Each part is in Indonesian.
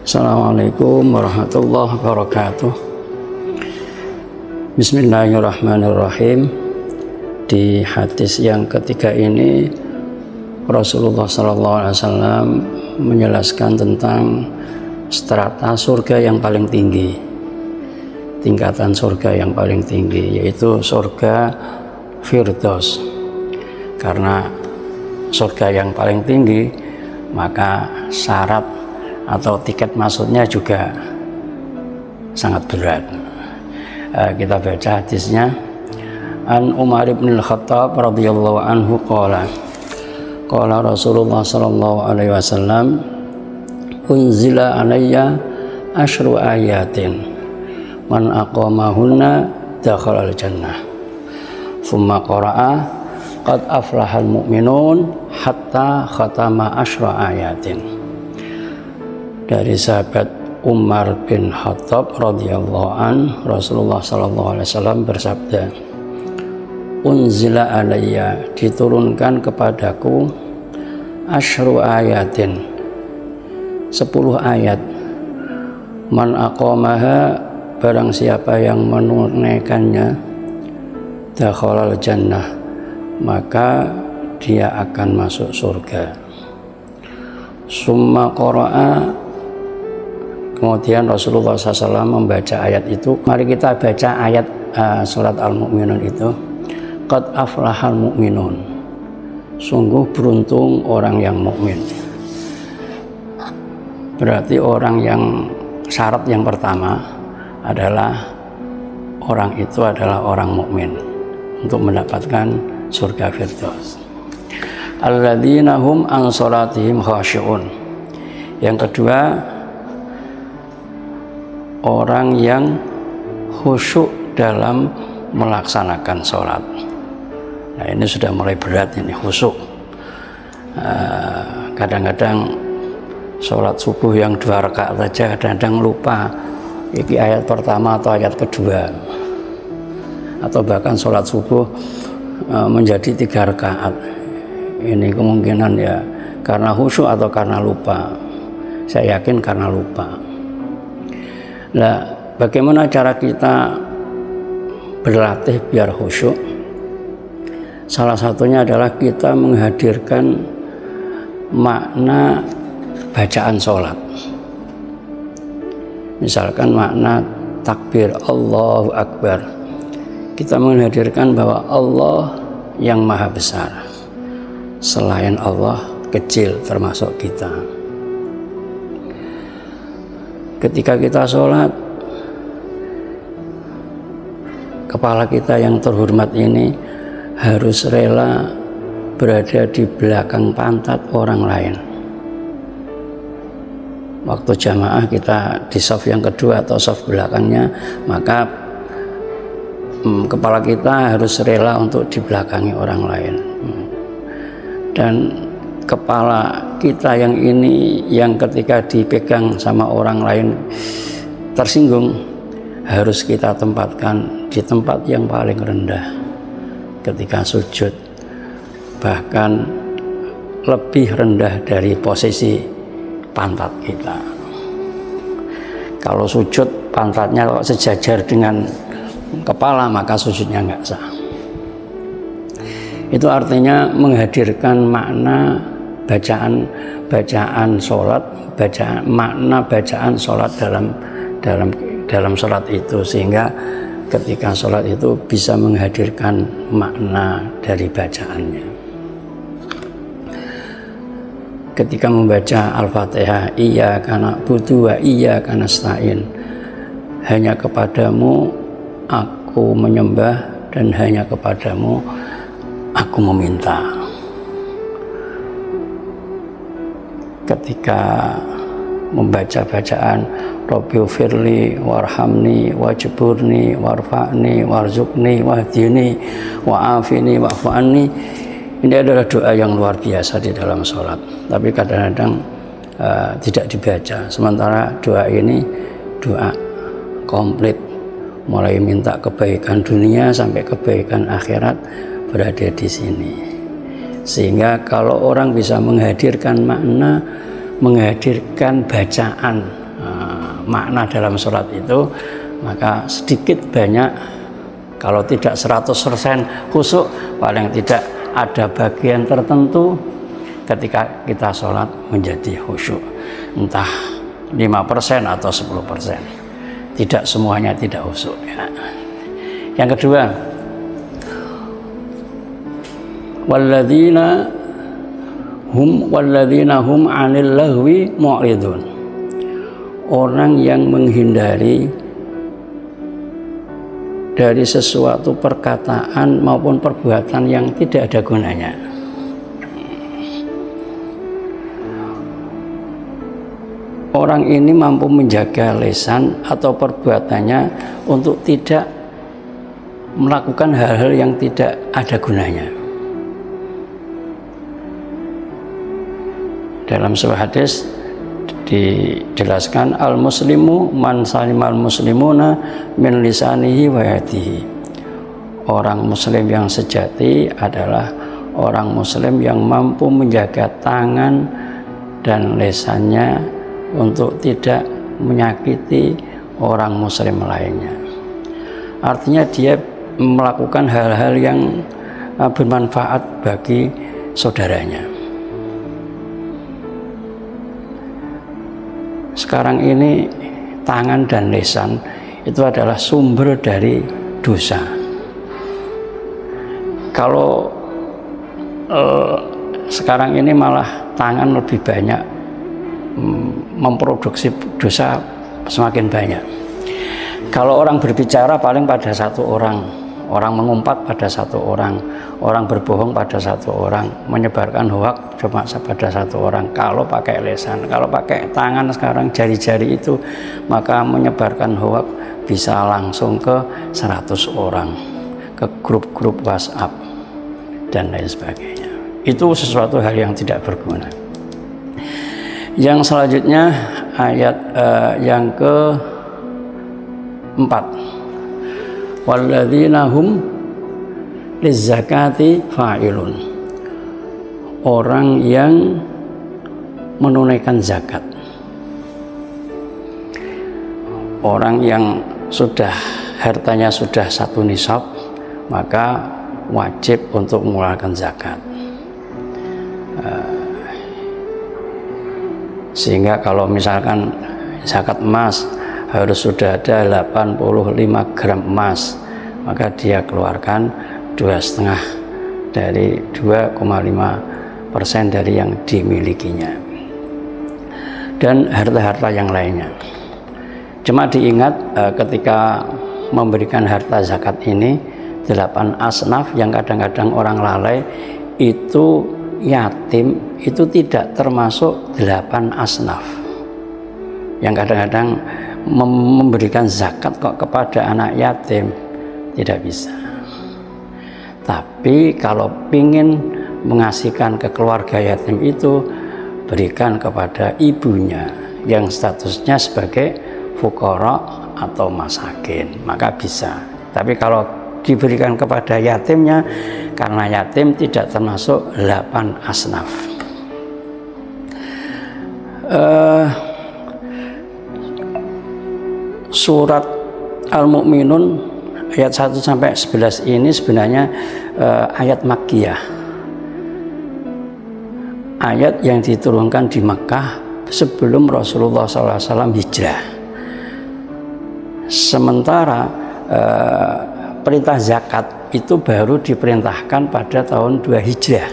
Assalamualaikum warahmatullahi wabarakatuh. Bismillahirrahmanirrahim. Di hadis yang ketiga ini Rasulullah SAW menjelaskan tentang strata surga yang paling tinggi, tingkatan surga yang paling tinggi, yaitu surga Firdaus. Karena surga yang paling tinggi, maka syarat atau tiket masuknya juga sangat berat. Kita baca hadisnya. An Umar bin Al-Khattab radhiyallahu anhu qala Rasulullah sallallahu alaihi wasallam, unzila alayya asyru ayatin man aqamahunna dakhala al-jannah. Thumma qara'a qad aflahal mu'minun hatta khatama asyra ayatin. Dari sahabat Umar bin Khattab radhiyallahu an, Rasulullah sallallahu alaihi wasallam bersabda, unzila alayya, diturunkan kepadaku, asyru ayatin, 10 ayat, man aqamaha, barang siapa yang menunaikannya, dakhalal jannah, maka dia akan masuk surga. Summa qara'a, kemudian Rasulullah SAW membaca ayat itu. Mari kita baca ayat surat Al-Mu'minun itu. Qad aflahal mu'minun, sungguh beruntung orang yang mukmin. Berarti orang yang syarat yang pertama adalah orang itu adalah orang mukmin untuk mendapatkan surga Firdaus. Alladzina hum an salatihim khashi'un. Yang kedua, orang yang khusyuk dalam melaksanakan sholat. Nah, ini sudah mulai berat ini, khusyuk. Kadang-kadang sholat subuh yang 2 rakaat saja kadang-kadang lupa ini ayat pertama atau ayat kedua, atau bahkan sholat subuh menjadi 3 rakaat. Ini kemungkinan ya karena khusyuk atau karena lupa. Saya yakin karena lupa. Nah, bagaimana cara kita berlatih biar khusyuk? Salah satunya adalah kita menghadirkan makna bacaan sholat. Misalkan makna takbir Allahu Akbar, kita menghadirkan bahwa Allah yang maha besar, selain Allah kecil termasuk kita. Ketika kita sholat, kepala kita yang terhormat ini harus rela berada di belakang pantat orang lain. Waktu jamaah kita di shaf yang kedua atau shaf belakangnya, maka kepala kita harus rela untuk di belakangi orang lain. Dan kepala kita yang ini, yang ketika dipegang sama orang lain tersinggung, harus kita tempatkan di tempat yang paling rendah ketika sujud, bahkan lebih rendah dari posisi pantat kita. Kalau sujud pantatnya kalau sejajar dengan kepala, maka sujudnya nggak sah. Itu artinya menghadirkan makna bacaan sholat, makna bacaan sholat dalam sholat itu, sehingga ketika sholat itu bisa menghadirkan makna dari bacaannya. Ketika membaca Al-Fatihah, iyyaka na'budu wa iyyaka nasta'in, hanya kepadamu aku menyembah dan hanya kepadamu aku meminta. Ketika membaca bacaan Rabbighfirli warhamni wajburni warfa'ni warzukni wahdini wa'afini wa'fu anni, ini adalah doa yang luar biasa di dalam sholat, tapi kadang-kadang tidak dibaca. Sementara doa ini doa komplit, mulai minta kebaikan dunia sampai kebaikan akhirat berada di sini. Sehingga kalau orang bisa menghadirkan makna, menghadirkan bacaan makna dalam sholat itu, maka sedikit banyak, kalau tidak 100% khusyuk, paling tidak ada bagian tertentu ketika kita sholat menjadi khusyuk, entah 5% atau 10%. Tidak semuanya tidak khusyuk ya. Yang kedua, walladzina hum 'anil lahwi mu'ridun. Orang yang menghindari dari sesuatu perkataan maupun perbuatan yang tidak ada gunanya. Orang ini mampu menjaga lisan atau perbuatannya untuk tidak melakukan hal-hal yang tidak ada gunanya. Dalam sebuah hadis dijelaskan, al-muslimu man salimal muslimuna min lisanihi wa yadihi. Orang muslim yang sejati adalah orang muslim yang mampu menjaga tangan dan lisannya untuk tidak menyakiti orang muslim lainnya. Artinya dia melakukan hal-hal yang bermanfaat bagi saudaranya. Sekarang ini tangan dan lisan itu adalah sumber dari dosa. Kalau sekarang ini malah tangan lebih banyak memproduksi dosa, semakin banyak. Kalau orang berbicara paling pada satu orang, orang mengumpat pada satu orang berbohong pada satu orang, menyebarkan hoak cuma pada satu orang. Kalau pakai lisan, kalau pakai tangan sekarang jari-jari itu, maka menyebarkan hoak bisa langsung ke 100 orang, ke grup-grup WhatsApp dan lain sebagainya. Itu sesuatu hal yang tidak berguna. Yang selanjutnya ayat yang ke-4, walladzina hum lizzakati fa'ilun. Orang yang menunaikan zakat, orang yang sudah hartanya sudah 1 nisab, maka wajib untuk mengeluarkan zakat. Sehingga kalau misalkan zakat emas harus sudah ada 85 gram emas, maka dia keluarkan 2,5 dari 2,5% dari yang dimilikinya, dan harta-harta yang lainnya. Cuma diingat ketika memberikan harta zakat ini, 8 asnaf yang kadang-kadang orang lalai itu, yatim itu tidak termasuk 8 asnaf yang kadang-kadang memberikan zakat kok kepada anak yatim, tidak bisa. Tapi kalau ingin mengasihkan ke keluarga yatim itu, berikan kepada ibunya yang statusnya sebagai fuqara atau masakin, maka bisa. Tapi kalau diberikan kepada yatimnya, karena yatim tidak termasuk 8 asnaf. Surat Al-Mu'minun ayat 1-11 ini sebenarnya ayat Makkiyah, ayat yang diturunkan di Mekah sebelum Rasulullah SAW hijrah. Sementara perintah zakat itu baru diperintahkan pada tahun 2 Hijrah,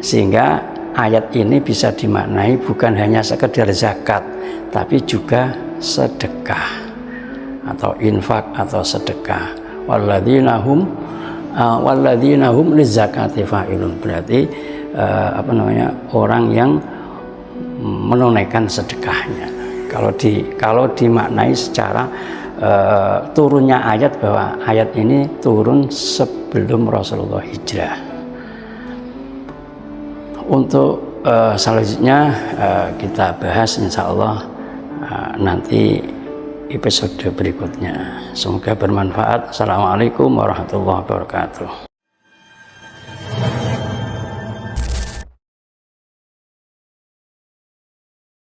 sehingga ayat ini bisa dimaknai bukan hanya sekedar zakat, tapi juga sedekah atau infak atau sedekah. Walladzina hum lizzakati fa'ilun, berarti orang yang menunaikan sedekahnya. Kalau dimaknai secara turunnya ayat, bahwa ayat ini turun sebelum Rasulullah hijrah. Untuk selanjutnya kita bahas insya Allah nanti episode berikutnya. Semoga bermanfaat. Assalamualaikum warahmatullahi wabarakatuh.